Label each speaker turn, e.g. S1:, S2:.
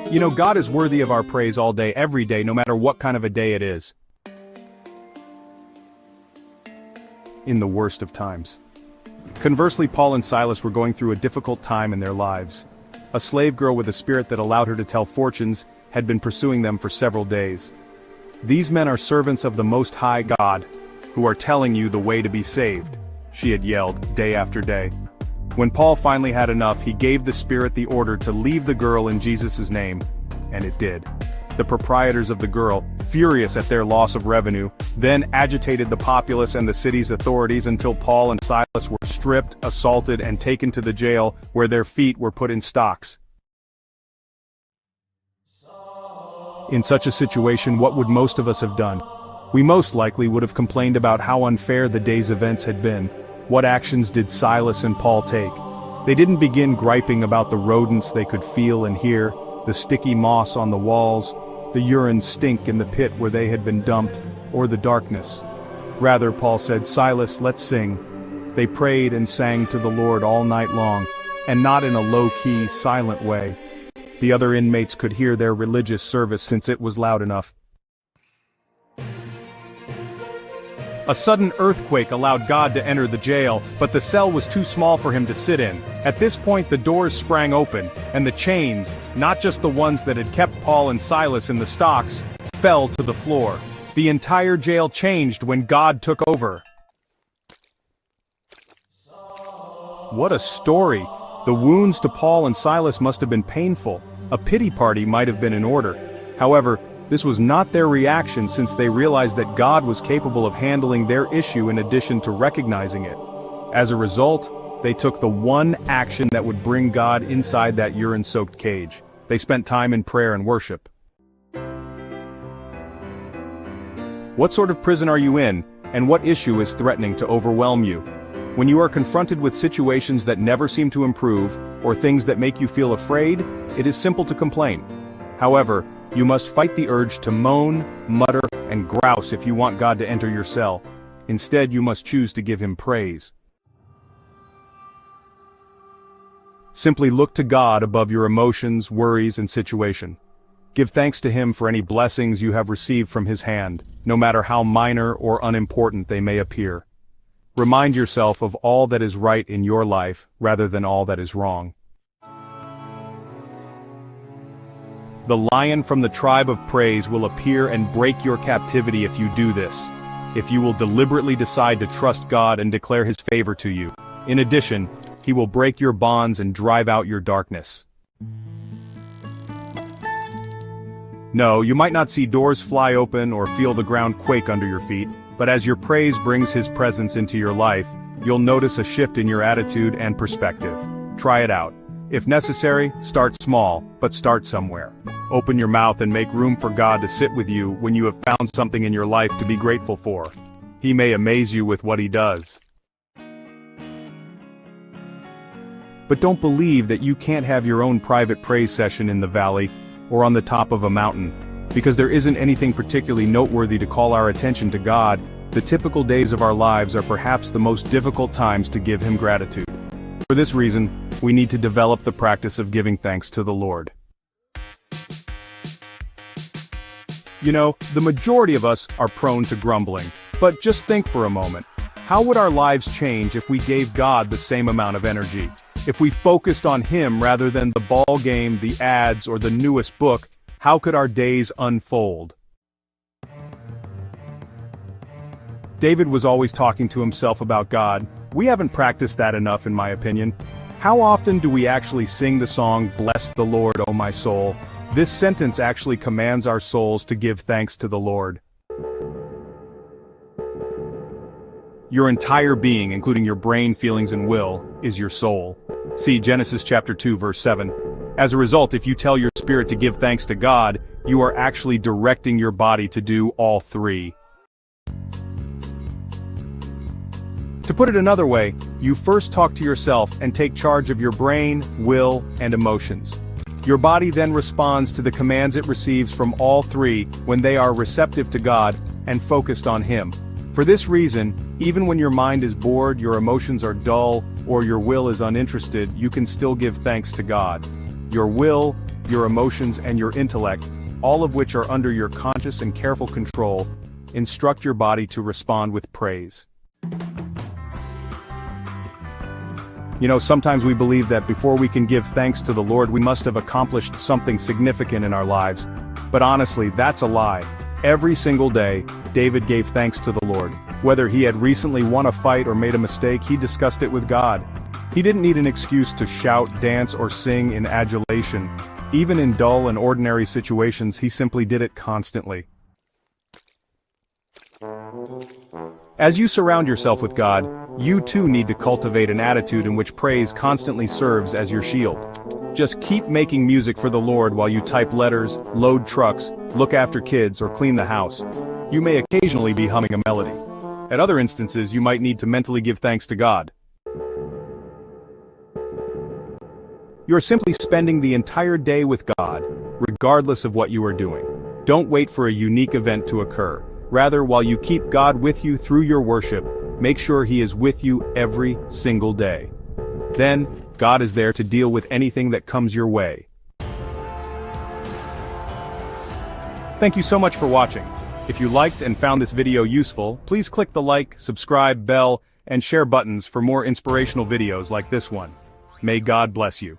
S1: You know, God is worthy of our praise all day, every day, no matter what kind of a day it is. In the worst of times. Conversely, Paul and Silas were going through a difficult time in their lives. A slave girl with a spirit that allowed her to tell fortunes had been pursuing them for several days. "These men are servants of the Most High God, who are telling you the way to be saved," she had yelled, day after day. When Paul finally had enough, he gave the spirit the order to leave the girl in Jesus' name, and it did. The proprietors of the girl, furious at their loss of revenue, then agitated the populace and the city's authorities until Paul and Silas were stripped, assaulted, and taken to the jail, where their feet were put in stocks. In such a situation, what would most of us have done? We most likely would have complained about how unfair the day's events had been. What actions did Silas and Paul take? They didn't begin griping about the rodents they could feel and hear, the sticky moss on the walls, the urine stink in the pit where they had been dumped, or the darkness. Rather, Paul said, "Silas, let's sing." They prayed and sang to the Lord all night long, and not in a low-key, silent way. The other inmates could hear their religious service since it was loud enough. A sudden earthquake allowed God to enter the jail, but the cell was too small for him to sit in. At this point, the doors sprang open, and the chains, not just the ones that had kept Paul and Silas in the stocks, fell to the floor. The entire jail changed when God took over. What a story! The wounds to Paul and Silas must have been painful. A pity party might have been in order. However, this was not their reaction, since they realized that God was capable of handling their issue in addition to recognizing it. As a result, they took the one action that would bring God inside that urine-soaked cage. They spent time in prayer and worship. What sort of prison are you in, and what issue is threatening to overwhelm you? When you are confronted with situations that never seem to improve, or things that make you feel afraid, it is simple to complain. However, you must fight the urge to moan, mutter, and grouse if you want God to enter your cell. Instead, you must choose to give him praise. Simply look to God above your emotions, worries, and situation. Give thanks to him for any blessings you have received from his hand, no matter how minor or unimportant they may appear. Remind yourself of all that is right in your life, rather than all that is wrong. The lion from the tribe of praise will appear and break your captivity if you do this, if you will deliberately decide to trust God and declare his favor to you. In addition, he will break your bonds and drive out your darkness. No, you might not see doors fly open or feel the ground quake under your feet, but as your praise brings his presence into your life, you'll notice a shift in your attitude and perspective. Try it out. If necessary, start small, but start somewhere. Open your mouth and make room for God to sit with you when you have found something in your life to be grateful for. He may amaze you with what he does. But don't believe that you can't have your own private praise session in the valley or on the top of a mountain. Because there isn't anything particularly noteworthy to call our attention to God, the typical days of our lives are perhaps the most difficult times to give him gratitude. For this reason, we need to develop the practice of giving thanks to the Lord. You know, the majority of us are prone to grumbling, but just think for a moment. How would our lives change if we gave God the same amount of energy? If we focused on him rather than the ball game, the ads, or the newest book, how could our days unfold? David was always talking to himself about God. We haven't practiced that enough, in my opinion. How often do we actually sing the song, "Bless the Lord, O my soul"? This sentence actually commands our souls to give thanks to the Lord. Your entire being, including your brain, feelings, and will, is your soul. See Genesis chapter 2, verse 7. As a result, if you tell your spirit to give thanks to God, you are actually directing your body to do all three. To put it another way, you first talk to yourself and take charge of your brain, will, and emotions. Your body then responds to the commands it receives from all three when they are receptive to God and focused on him. For this reason, even when your mind is bored, your emotions are dull, or your will is uninterested, you can still give thanks to God. your will, your emotions, and your intellect, all of which are under your conscious and careful control. Instruct your body to respond with praise. Sometimes we believe that before we can give thanks to the Lord, we must have accomplished something significant in our lives. But honestly, that's a lie. Every single day, David gave thanks to the Lord. Whether he had recently won a fight or made a mistake, he discussed it with God. He didn't need an excuse to shout, dance, or sing in adulation. Even in dull and ordinary situations, he simply did it constantly. As you surround yourself with God, you too need to cultivate an attitude in which praise constantly serves as your shield. Just keep making music for the Lord while you type letters, load trucks, look after kids, or clean the house. You may occasionally be humming a melody. At other instances, you might need to mentally give thanks to God. You're simply spending the entire day with God, regardless of what you are doing. Don't wait for a unique event to occur. Rather, while you keep God with you through your worship, make sure He is with you every single day. Then, God is there to deal with anything that comes your way. Thank you so much for watching. If you liked and found this video useful, please click the like, subscribe, bell, and share buttons for more inspirational videos like this one. May God bless you.